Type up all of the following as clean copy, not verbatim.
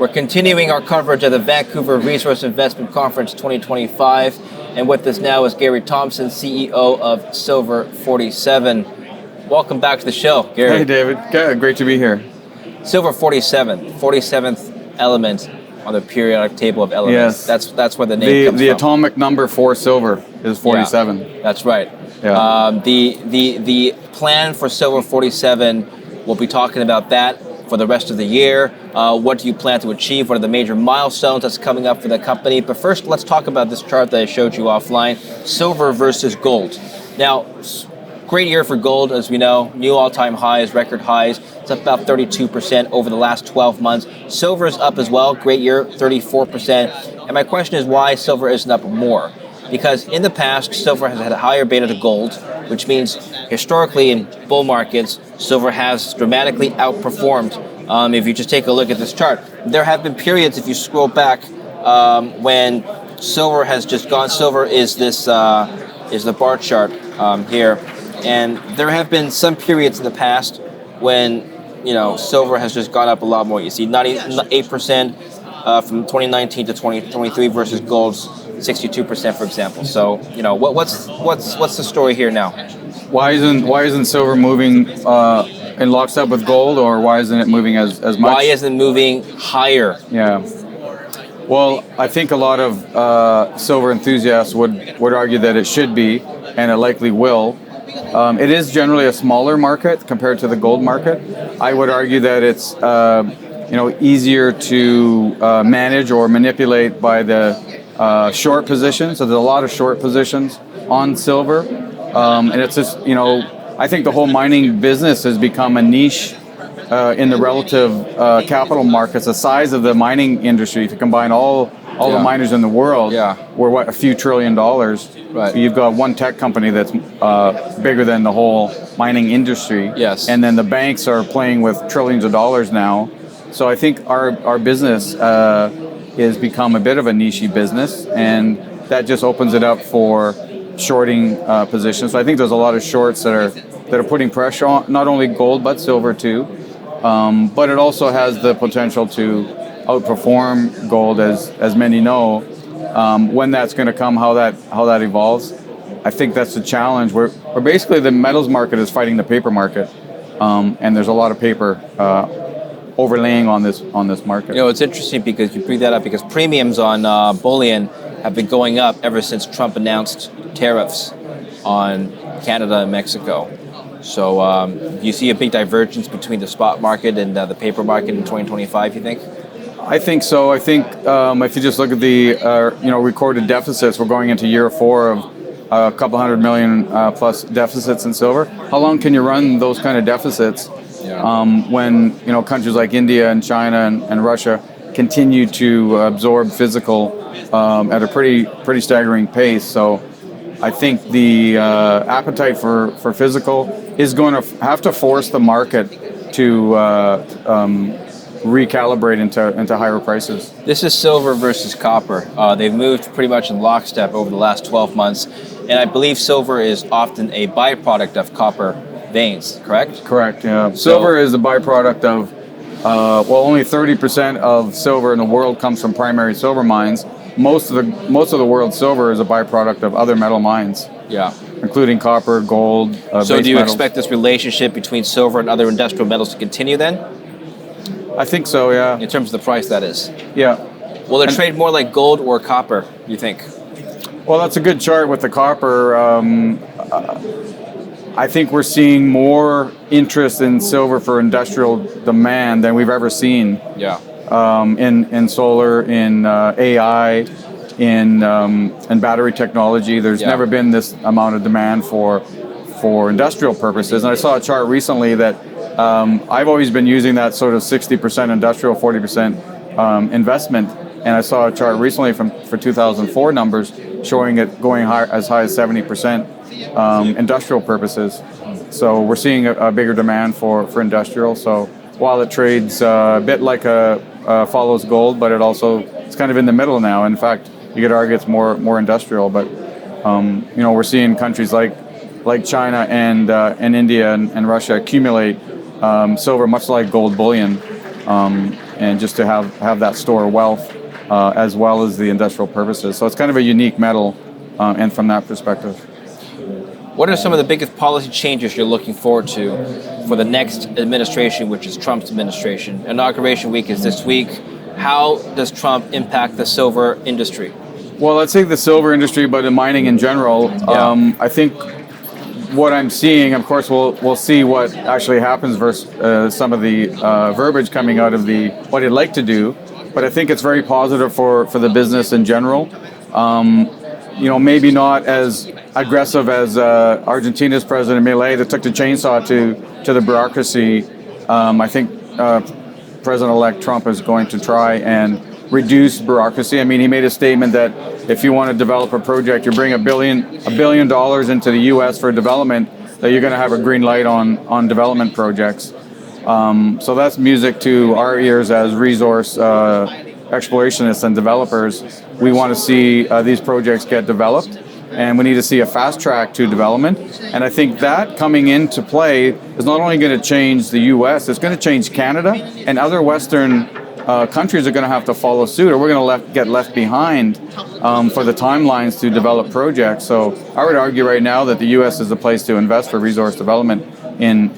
We're continuing our coverage of the Vancouver Resource Investment Conference 2025, and with us now is Gary Thompson, CEO of Silver 47. Welcome back to the show, Gary. Hey, David. Good. Great to be here. Silver 47, 47th element on the periodic table of elements. Yes. That's where the name comes the from. atomic number for silver is 47. Yeah, that's right. Yeah. The plan for Silver 47, we'll be talking about that for the rest of the year. What do you plan to achieve? What are the major milestones that's coming up for the company? But first, let's talk about this chart that I showed you offline, silver versus gold. Now, great year for gold, as we know, new all-time highs, record highs. It's up about 32% over the last 12 months. Silver is up as well, great year, 34%. And my question is why silver isn't up more? Because in the past, silver has had a higher beta to gold, which means historically in bull markets, silver has dramatically outperformed. If you just take a look at this chart, there have been periods, if you scroll back, when silver has just gone. Silver is this is the bar chart here, and there have been some periods in the past when silver has just gone up a lot more. You see, 98% from 2019 to 2023 versus gold's 62%, for example. So, what's the story here now? Why isn't silver moving in lockstep with gold, or why isn't it moving as much? Why isn't it moving higher? Yeah. Well, I think a lot of silver enthusiasts would argue that it should be, and it likely will. It is generally a smaller market compared to the gold market. I would argue that it's easier to manage or manipulate by the short positions. So there's a lot of short positions on silver, and it's just I think the whole mining business has become a niche in the relative capital markets. The size of the mining industry, if you combine all the miners in the world, we're a few $1 trillion. Right. You've got one tech company that's bigger than the whole mining industry. Yes. And then the banks are playing with trillions of dollars now. So I think our business has become a bit of a niche business, and that just opens it up for shorting positions. So I think there's a lot of shorts that are putting pressure on not only gold but silver too. But it also has the potential to outperform gold, as many know. When that's going to come, how that evolves, I think that's the challenge. We're basically, the metals market is fighting the paper market, and there's a lot of paper overlaying on this market. It's interesting because you bring that up because premiums on bullion have been going up ever since Trump announced tariffs on Canada and Mexico. So you see a big divergence between the spot market and the paper market in 2025, you think? I think so. I think if you just look at the recorded deficits, we're going into year 4 of a couple $100 million plus deficits in silver. How long can you run those kind of deficits when countries like India and China and Russia continue to absorb physical at a pretty staggering pace? So I think the appetite for physical is going to have to force the market to recalibrate into higher prices. This is silver versus copper. They've moved pretty much in lockstep over the last 12 months, and I believe silver is often a byproduct of copper veins, correct? Correct, yeah. Silver is a byproduct of, only 30% of silver in the world comes from primary silver mines. Most of the world's silver is a byproduct of other metal mines. Yeah. Including copper, gold, So do you metals. expect this relationship between silver and other industrial metals to continue then? I think so, yeah. In terms of the price, that is. Yeah. Will it trade more like gold or copper, you think? Well, that's a good chart with the copper. I think we're seeing more interest in silver for industrial demand than we've ever seen. Yeah. In solar, in AI, in battery technology. There's never been this amount of demand for industrial purposes. And I saw a chart recently that I've always been using that sort of 60% industrial, 40% investment. And I saw a chart recently for 2004 numbers showing it going as high as 70% industrial purposes. So we're seeing a bigger demand for industrial. So while it trades a bit like follows gold, but it's kind of in the middle now. In fact, you could argue it's more industrial. But we're seeing countries like China and India and Russia accumulate silver, much like gold bullion. and just to have that store of wealth as well as the industrial purposes. So it's kind of a unique metal, and from that perspective. What are some of the biggest policy changes you're looking forward to for the next administration, which is Trump's administration? Inauguration week is this week. How does Trump impact the silver industry? Well, let's take the silver industry, but in mining in general, I think what I'm seeing, of course, we'll see what actually happens versus some of the verbiage coming out of what he'd like to do. But I think it's very positive for the business in general. Maybe not as aggressive as Argentina's president Milei that took the chainsaw to the bureaucracy. I think President-elect Trump is going to try and reduce bureaucracy. I mean, he made a statement that if you want to develop a project, you bring $1 billion into the U.S. for development, that you're going to have a green light on development projects. So that's music to our ears as resource explorationists and developers. We want to see these projects get developed, and we need to see a fast track to development. And I think that coming into play is not only going to change the U.S., it's going to change Canada, and other Western countries are going to have to follow suit, or we're going to get left behind for the timelines to develop projects. So I would argue right now that the U.S. is the place to invest for resource development in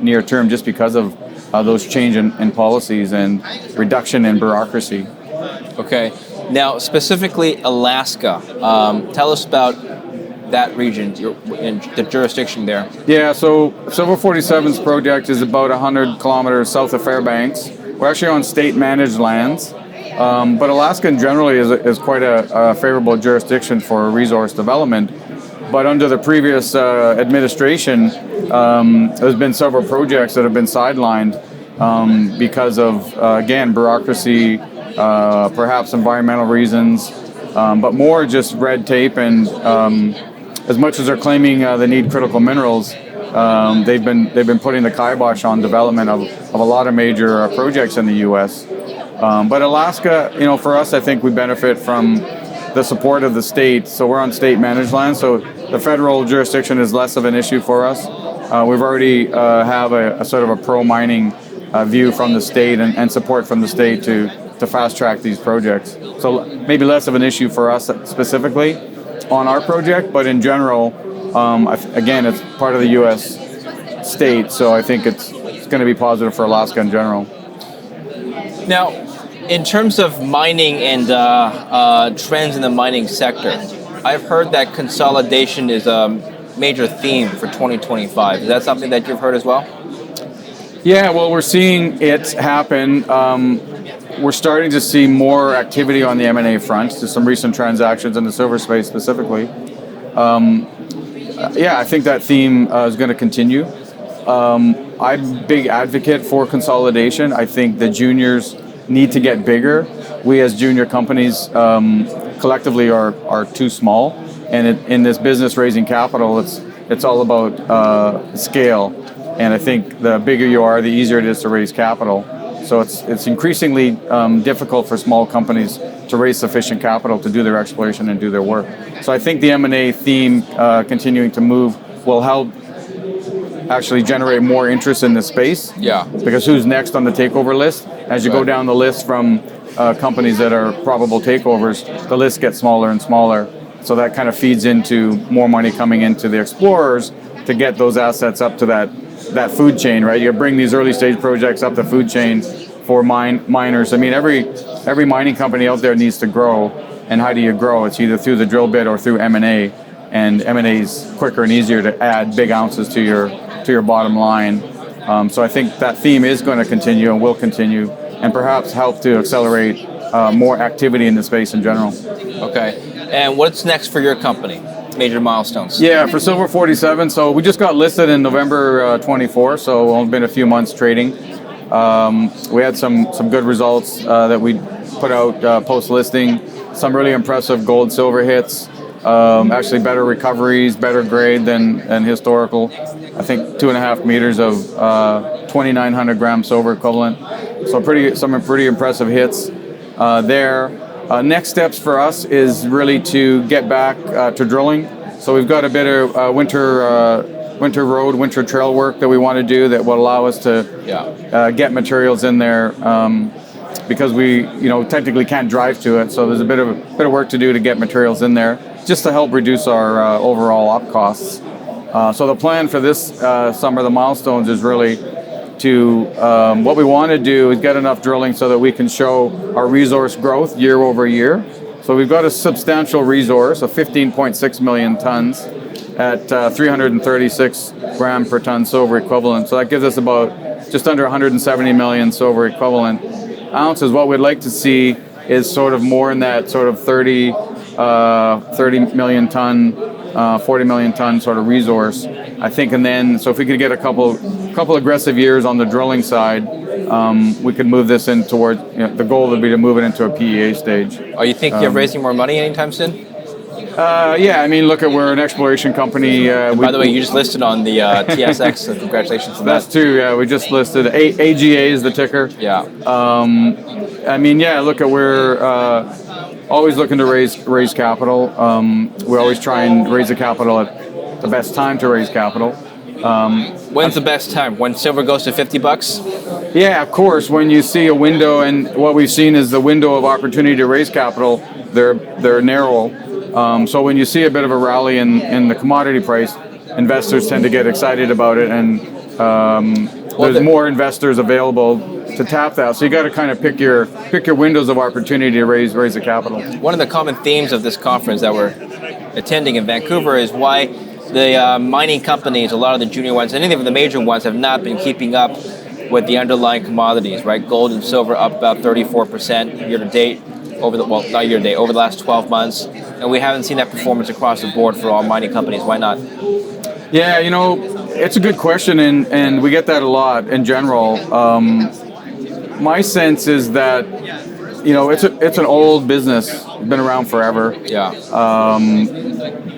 near term, just because of those change in policies and reduction in bureaucracy. Okay. Now, specifically Alaska, tell us about that region, the jurisdiction there. Yeah, so Silver 47's project is about 100 kilometers south of Fairbanks. We're actually on state-managed lands, but Alaska in general is quite a favorable jurisdiction for resource development. But under the previous administration, there's been several projects that have been sidelined because of, again, bureaucracy, perhaps environmental reasons, but more just red tape. And as much as they're claiming they need critical minerals, they've been putting the kibosh on development of a lot of major projects in the U.S. But Alaska, for us, I think we benefit from the support of the state. So we're on state-managed land, so the federal jurisdiction is less of an issue for us. We've already have a sort of a pro-mining view from the state and support from the state to fast-track these projects. So maybe less of an issue for us specifically on our project, but in general, again, it's part of the U.S. state, so I think it's going to be positive for Alaska in general. Now, in terms of mining and trends in the mining sector, I've heard that consolidation is a major theme for 2025. Is that something that you've heard as well? Yeah, well, we're seeing it happen. We're starting to see more activity on the M&A front. There's some recent transactions in the silver space specifically. I think that theme is going to continue. I'm a big advocate for consolidation. I think the juniors need to get bigger. We as junior companies collectively are too small. And in this business raising capital, it's all about scale. And I think the bigger you are, the easier it is to raise capital. So it's increasingly difficult for small companies to raise sufficient capital to do their exploration and do their work. So I think the M&A theme continuing to move will help actually generate more interest in the space. Yeah. Because who's next on the takeover list? As you go down the list from companies that are probable takeovers, the list gets smaller and smaller. So that kind of feeds into more money coming into the explorers to get those assets up to that food chain, right? You bring these early stage projects up the food chain for miners. I mean, every mining company out there needs to grow. And how do you grow? It's either through the drill bit or through M&A. And M&A is quicker and easier to add big ounces to your bottom line. So I think that theme is going to continue and will continue, and perhaps help to accelerate more activity in the space in general. Okay. And what's next for your company? Major milestones. Yeah, for Silver 47. So we just got listed in November 24, so only been a few months trading. We had some good results that we put out post-listing. Some really impressive gold, silver hits. Actually better recoveries, better grade than historical. I think 2.5 meters of 2,900 gram silver equivalent. So some pretty impressive hits there. Next steps for us is really to get back to drilling. So we've got a bit of winter road, winter trail work that we want to do that will allow us to get materials in there, because we technically can't drive to it. So there's a bit of work to do to get materials in there, just to help reduce our overall op costs. So the plan for this summer, the milestones, is really to what we want to do is get enough drilling so that we can show our resource growth year over year. So we've got a substantial resource of 15.6 million tons at 336 gram per ton silver equivalent. So that gives us about just under 170 million silver equivalent ounces. What we'd like to see is sort of more in that sort of 30 million ton, 40 million ton sort of resource, I think. And then, so if we could get a couple aggressive years on the drilling side, we could move this in towards, the goal would be to move it into a PEA stage. Oh, you think you're raising more money anytime soon? Yeah, I mean, look, we're an exploration company. By the way, you just listed on the TSX, so congratulations on that. That's true, yeah, we just listed. AGA is the ticker. Yeah. I mean, yeah, look, we're always looking to raise capital. We always try and raise the capital at the best time to raise capital. When's the best time? When silver goes to $50? Yeah, of course. When you see a window, and what we've seen is the window of opportunity to raise capital, they're narrow. So when you see a bit of a rally in the commodity price, investors tend to get excited about it, and there's more investors available to tap that. So you got to kind of pick your windows of opportunity to raise the capital. One of the common themes of this conference that we're attending in Vancouver is why the mining companies, a lot of the junior ones, and any of the major ones, have not been keeping up with the underlying commodities, right? Gold and silver up about 34% year to date, over the last 12 months, and we haven't seen that performance across the board for all mining companies. Why not? Yeah, it's a good question, and we get that a lot in general. My sense is that it's an old business, been around forever. Yeah.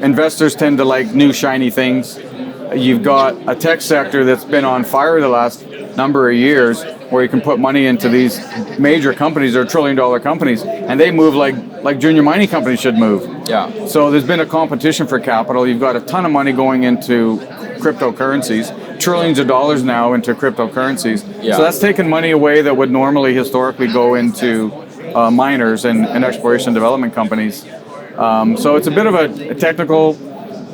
Investors tend to like new shiny things. You've got a tech sector that's been on fire the last number of years, where you can put money into these major companies. They're trillion-dollar companies, and they move like junior mining companies should move. Yeah. So there's been a competition for capital. You've got a ton of money going into cryptocurrencies, trillions of dollars now into cryptocurrencies. Yeah. So that's taken money away that would normally historically go into miners and exploration development companies. So it's a bit of a technical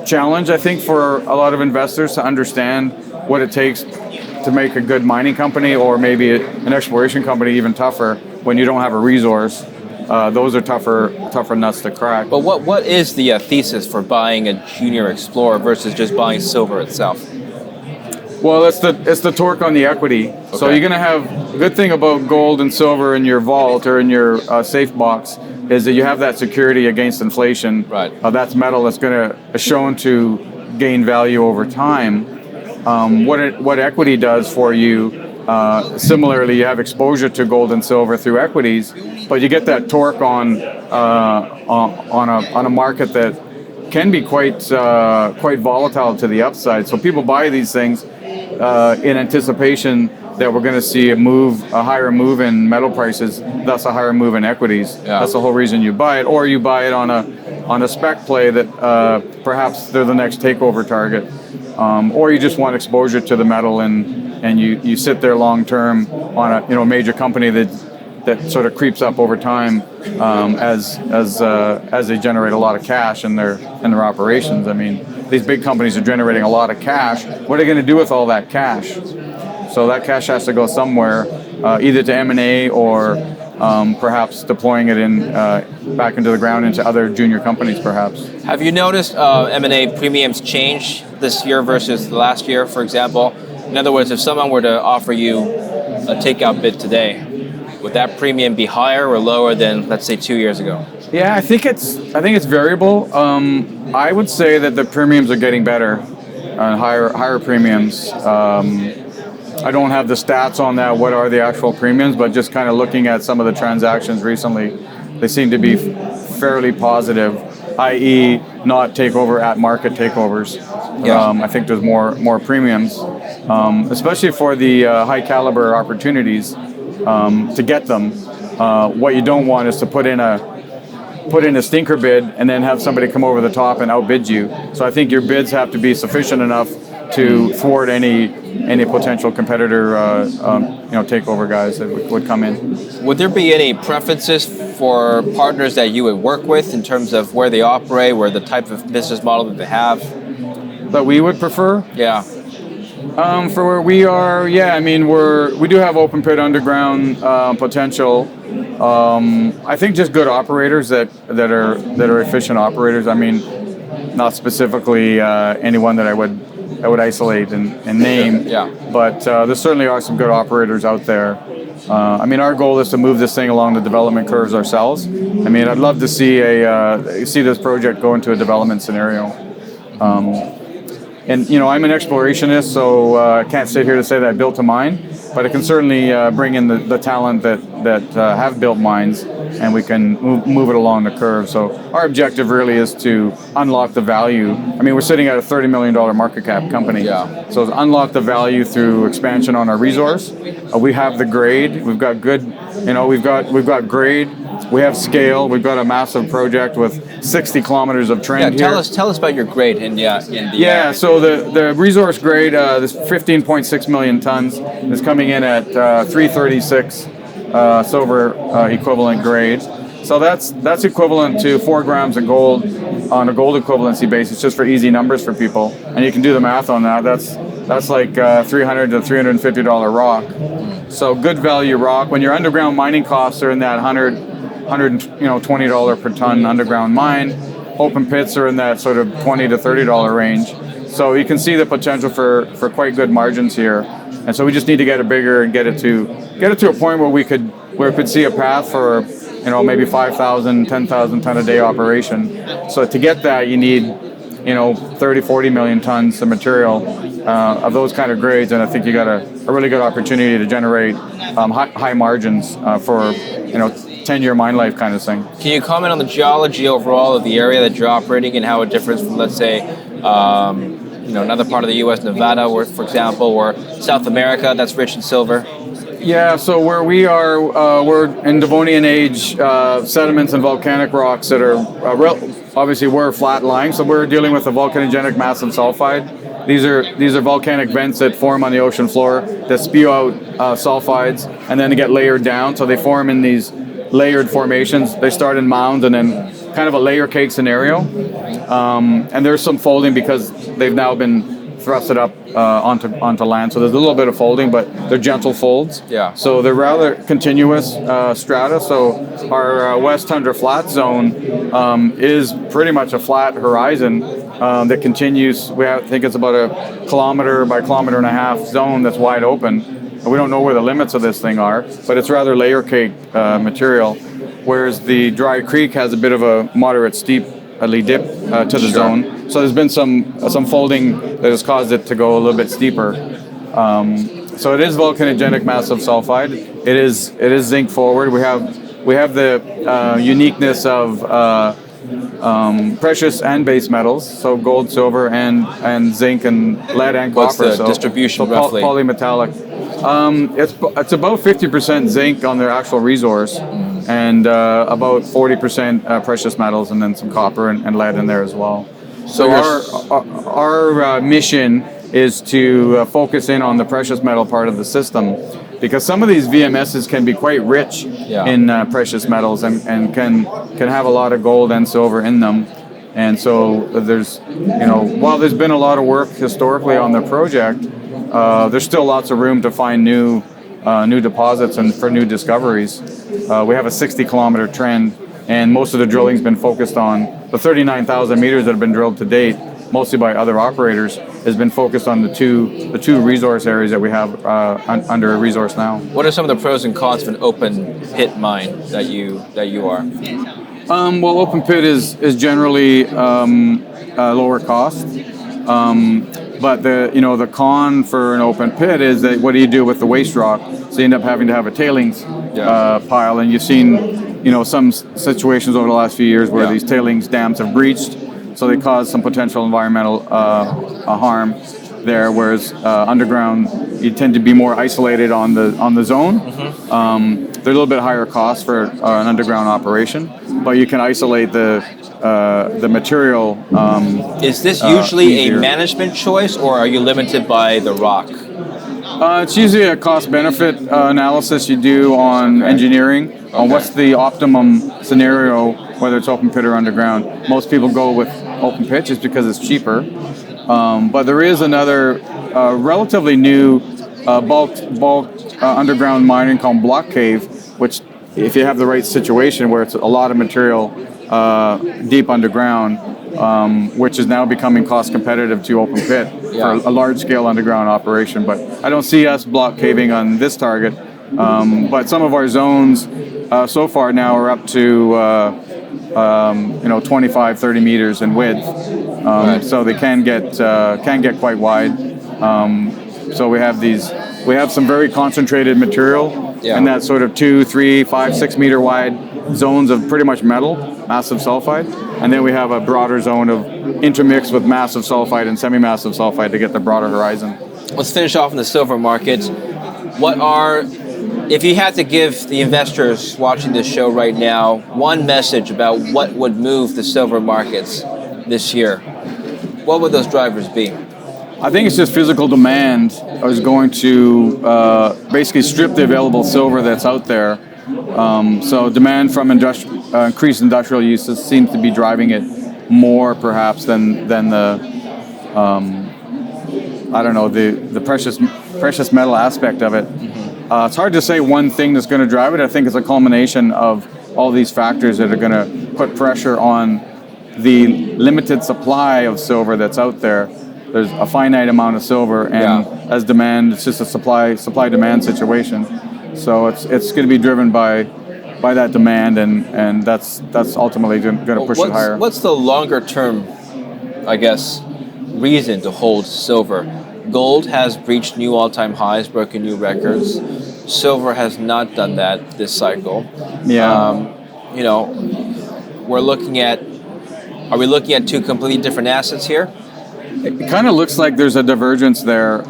challenge, I think, for a lot of investors to understand what it takes to make a good mining company, or maybe an exploration company even tougher when you don't have a resource. Those are tougher nuts to crack. But what is the thesis for buying a junior explorer versus just buying silver itself? Well, it's the torque on the equity. Okay. So you're going to have, good thing about gold and silver in your vault or in your safe box is that you have that security against inflation. Right. That's metal that's going to shown to gain value over time. What equity does for you, similarly, you have exposure to gold and silver through equities, but you get that torque on a market that can be quite volatile to the upside. So people buy these things in anticipation that we're going to see a higher move in metal prices, thus a higher move in equities. Yeah. That's the whole reason you buy it, or you buy it on a spec play that perhaps they're the next takeover target, or you just want exposure to the metal and you sit there long term on a major company that sort of creeps up over time as they generate a lot of cash in their operations. I mean, these big companies are generating a lot of cash. What are they going to do with all that cash? So that cash has to go somewhere, either to M&A or perhaps deploying it back into the ground into other junior companies, perhaps. Have you noticed M&A premiums change this year versus the last year, for example? In other words, if someone were to offer you a takeout bid today, would that premium be higher or lower than, let's say, 2 years ago? Yeah, I think it's variable. I would say that the premiums are getting better, higher premiums. I don't have the stats on that, what are the actual premiums, but just kind of looking at some of the transactions recently, they seem to be fairly positive, i.e. not takeover at market takeovers. Yeah. I think there's more premiums, especially for the high caliber opportunities to get them. What you don't want is to put in a stinker bid and then have somebody come over the top and outbid you. So I think your bids have to be sufficient enough to thwart any potential competitor takeover guys that would come in. Would there be any preferences for partners that you would work with in terms of where they operate, where the type of business model that they have? That we would prefer? Yeah. For where we are, yeah, I mean, we do have open pit underground potential. I think just good operators that are efficient operators. I mean, not specifically anyone that I would isolate and name. Yeah. But there certainly are some good operators out there. I mean, our goal is to move this thing along the development curves ourselves. I mean, I'd love to see this project go into a development scenario. And I'm an explorationist, so I can't sit here to say that I built a mine, but I can certainly bring in the talent that have built mines, and we can move it along the curve. So our objective really is to unlock the value. I mean, we're sitting at a $30 million market cap company. Yeah. So to unlock the value through expansion on our resource. We have the grade. We've got good. We've got grade. We have scale. We've got a massive project with 60 kilometers of trend here. Tell us about your grade in the. Yeah. So the resource grade, this 15.6 million tons, is coming in at 336 silver equivalent grade. So that's equivalent to 4 grams of gold on a gold equivalency basis, just for easy numbers for people. And you can do the math on that. That's like $300 to $350 rock. So good value rock. When your underground mining costs are in that $120 per ton underground mine, open pits are in that sort of $20 to $30 range. So you can see the potential for quite good margins here. And so we just need to get it bigger and get it to a point where we could see a path for maybe 5,000, 10,000 ton a day operation. So to get that, you need 30, 40 million tons of material of those kind of grades, and I think you got a really good opportunity to generate high margins for 10-year mine life kind of thing. Can you comment on the geology overall of the area that you're operating and how it differs from, let's say, another part of the U.S., Nevada, for example, or South America that's rich in silver? Yeah, so where we are, we're in Devonian age sediments and volcanic rocks that are obviously we're flat lying, so we're dealing with a volcanogenic massive sulfide. These are volcanic vents that form on the ocean floor that spew out sulfides and then they get layered down. So they form in these layered formations. They start in mounds and then kind of a layer cake scenario. And there's some folding because they've now been thrusted up onto land. So there's a little bit of folding, but they're gentle folds. Yeah. So they're rather continuous strata. So our West Tundra Flat Zone is pretty much a flat horizon that continues. I think it's about a kilometer by kilometer and a half zone that's wide open. And we don't know where the limits of this thing are, but it's rather layer cake material. Whereas the Dry Creek has a bit of a moderate steep dip to the zone. So there's been some folding that has caused it to go a little bit steeper. So it is volcanogenic massive sulfide. It is zinc forward. We have the uniqueness of precious and base metals, so gold, silver, and zinc and lead and What's copper. The distribution roughly? Polymetallic. It's about 50% zinc on their actual resource, and about 40% precious metals, and then some copper and lead in there as well. So our mission is to focus in on the precious metal part of the system, because some of these VMSs can be quite rich in precious metals and can have a lot of gold and silver in them. And so there's, while there's been a lot of work historically on the project, there's still lots of room to find new deposits and for new discoveries. We have a 60-kilometer trend, and most of the drilling's been focused on the 39,000 meters that have been drilled to date, mostly by other operators, has been focused on the two resource areas that we have under a resource now. What are some of the pros and cons of an open pit mine that you are? Well, open pit is generally lower cost. But the con for an open pit is that what do you do with the waste rock? So you end up having to have a tailings pile, and you've seen some situations over the last few years where these tailings dams have breached, so they cause some potential environmental harm. there, whereas underground you tend to be more isolated on the zone. They're a little bit higher cost for an underground operation, but you can isolate the material. Is this usually easier. a management choice, or are you limited by the rock? It's usually a cost-benefit analysis you do on engineering, on what's the optimum scenario, whether it's open pit or underground. Most people go with open pit just because it's cheaper. But there is another relatively new bulk underground mining called block cave, which, if you have the right situation where it's a lot of material deep underground, which is now becoming cost competitive to open pit for a large-scale underground operation. But I don't see us block caving on this target. But some of our zones so far now are up to 25, 30 meters in width. So they can get quite wide. So we have some very concentrated material in that sort of 2, 3, 5, 6 meter wide zones of pretty much metal, massive sulfide. And then we have a broader zone of intermixed with massive sulfide and semi-massive sulfide to get the broader horizon. Let's finish off in the silver market. If you had to give the investors watching this show right now one message about what would move the silver markets this year, what would those drivers be? I think it's just physical demand is going to basically strip the available silver that's out there. So demand from increased industrial uses seems to be driving it more, perhaps, than the the precious metal aspect of it. It's hard to say one thing that's going to drive it. I think it's a culmination of all these factors that are going to put pressure on the limited supply of silver that's out there. There's a finite amount of silver, and as demand, it's just a supply-demand situation. So it's going to be driven by that demand, and that's ultimately going to push it higher. What's the longer-term, I guess, reason to hold silver? Gold has reached new all-time highs, broken new records. Silver has not done that this cycle. Are we looking at two completely different assets here? It kind of looks like there's a divergence there,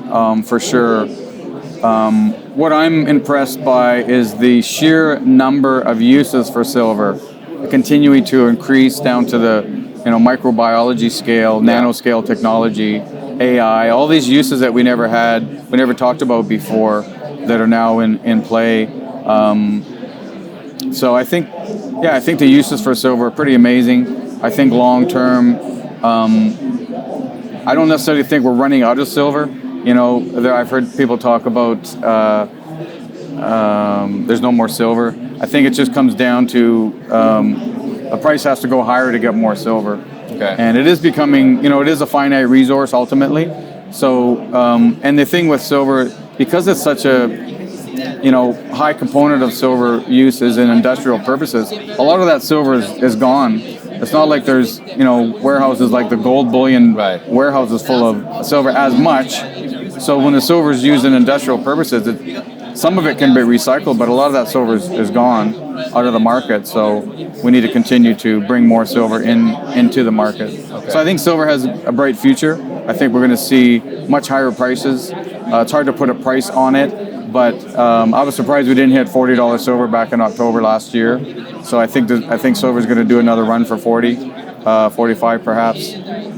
for sure. What I'm impressed by is the sheer number of uses for silver continuing to increase down to the microbiology scale, nanoscale technology, AI, all these uses that we never talked about before that are now in play. So I think the uses for silver are pretty amazing. I think long term, I don't necessarily think we're running out of silver. I've heard people talk about there's no more silver. I think it just comes down to the price has to go higher to get more silver. Okay. And it is becoming, it is a finite resource ultimately. So, and the thing with silver, because it's such a, high component of silver use is in industrial purposes, a lot of that silver is gone. It's not like there's, warehouses like the gold bullion warehouses full of silver as much. So when the silver is used in industrial purposes, some of it can be recycled, but a lot of that silver is gone out of the market. So we need to continue to bring more silver into the market. Okay. So I think silver has a bright future. I think we're going to see much higher prices. It's hard to put a price on it, but I was surprised we didn't hit $40 silver back in October last year. So I think silver is going to do another run for 40, 45 perhaps.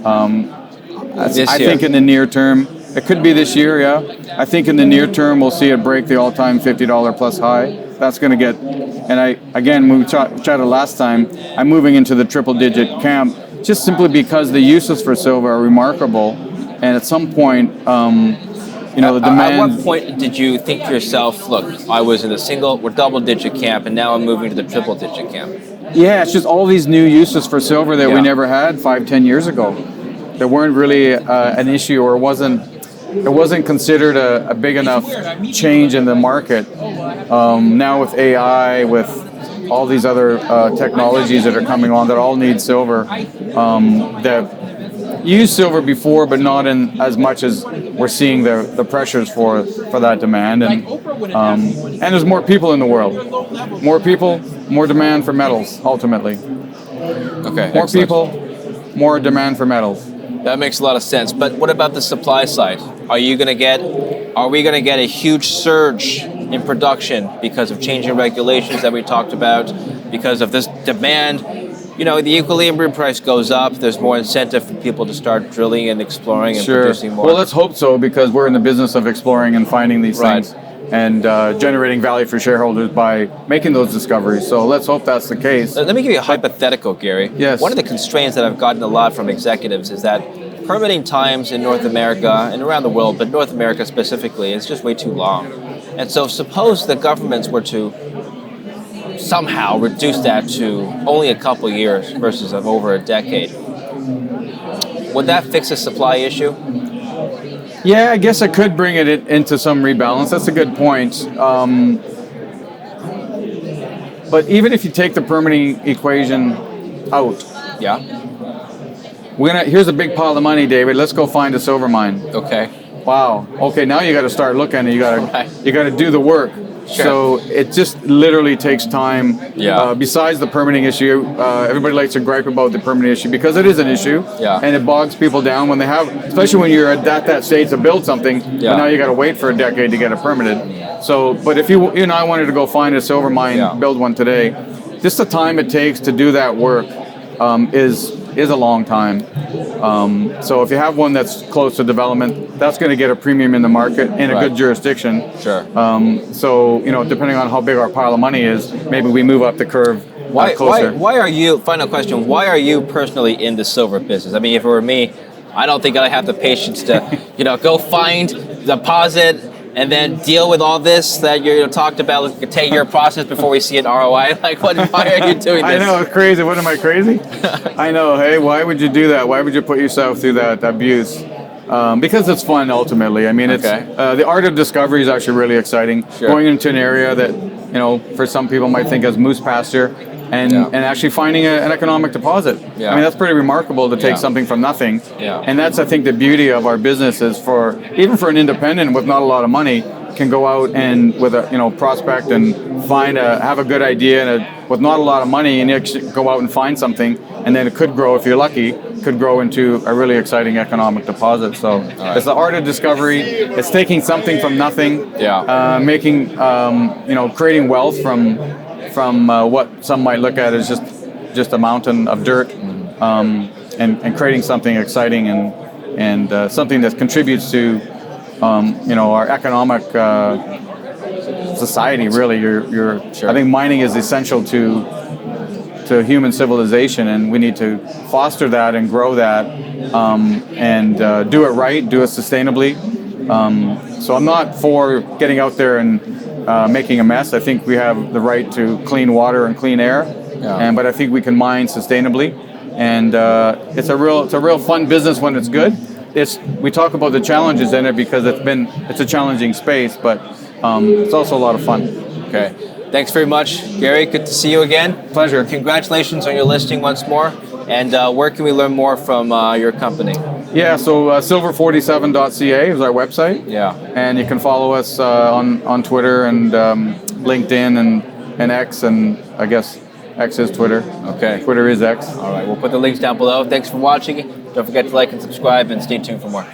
I think in the near term, it could be this year, yeah. I think in the near term we'll see it break the all-time $50 plus high. That's going to get, and when we chatted last time, I'm moving into the triple-digit camp just simply because the uses for silver are remarkable, and at some point, the demand. At what point did you think to yourself, look, I was in the double-digit camp, and now I'm moving to the triple-digit camp? Yeah, it's just all these new uses for silver that we never had 5-10 years ago. There weren't really an issue, or it wasn't considered a big enough change in the market. Now with AI, with all these other technologies that are coming on that all need silver, that used silver before, but not in as much as we're seeing the pressures for that demand. And there's more people in the world. More people, more demand for metals, ultimately. Okay. More people, more demand for metals. That makes a lot of sense. But what about the supply side? Are we going to get a huge surge in production because of changing regulations that we talked about, because of this demand? The equilibrium price goes up. There's more incentive for people to start drilling and exploring and producing more. Well, let's hope so, because we're in the business of exploring and finding these things and generating value for shareholders by making those discoveries. So let's hope that's the case. Let me give you a hypothetical, Gary. Yes. One of the constraints that I've gotten a lot from executives is that permitting times in North America and around the world, but North America specifically, is just way too long. And so suppose the governments were to somehow reduce that to only a couple years versus of over a decade. Would that fix a supply issue? Yeah, I guess it could bring it into some rebalance. That's a good point. But even if you take the permitting equation out, yeah, here's a big pile of money, David. Let's go find a silver mine. Okay. Wow. Okay, now you got to start looking. You got to do the work. Sure. So it just literally takes time. Yeah. Besides the permitting issue, everybody likes to gripe about the permitting issue because it is an issue. Yeah. And it bogs people down when they have, especially when you're at that stage to build something. Yeah. But now you got to wait for a decade to get it permitted. So, but if you and I wanted to go find a silver mine, build one today, just the time it takes to do that work is a long time. So if you have one that's close to development, that's going to get a premium in the market in a good jurisdiction. Sure. So depending on how big our pile of money is, maybe we move up the curve closer. Why are you? Final question. Why are you personally in the silver business? I mean, if it were me, I don't think I have the patience to, go find, deposit, and then deal with all this that you talked about, like a 10-year process before we see an ROI. Like, why are you doing this? I know, it's crazy. What, am I crazy? I know. Hey, why would you do that? Why would you put yourself through that abuse? Because it's fun, ultimately. I mean, it's the art of discovery is actually really exciting. Sure. Going into an area that, for some people might think as moose pasture, and actually finding an economic deposit. Yeah. I mean, that's pretty remarkable to take something from nothing. Yeah. And that's, I think, the beauty of our business is even for an independent with not a lot of money, can go out and with a prospect and have a good idea with not a lot of money, and you actually go out and find something, and then it could grow, if you're lucky, could grow into a really exciting economic deposit. So it's the art of discovery. It's taking something from nothing, making creating wealth from what some might look at as just a mountain of dirt, and creating something exciting and something that contributes to our economic society. Really, I think mining is essential to human civilization, and we need to foster that and grow that, and do it right, do it sustainably. So I'm not for getting out there and making a mess. I think we have the right to clean water and clean air, but I think we can mine sustainably, and it's a real fun business when it's good. We talk about the challenges in it because it's a challenging space, but it's also a lot of fun. Okay. Thanks very much, Gary. Good to see you again. Pleasure. Congratulations on your listing once more. And where can we learn more from your company? Yeah, so silver47.ca is our website. Yeah. And you can follow us on Twitter and LinkedIn and X, and I guess X is Twitter. Okay. Twitter is X. All right, we'll put the links down below. Thanks for watching. Don't forget to like and subscribe, and stay tuned for more.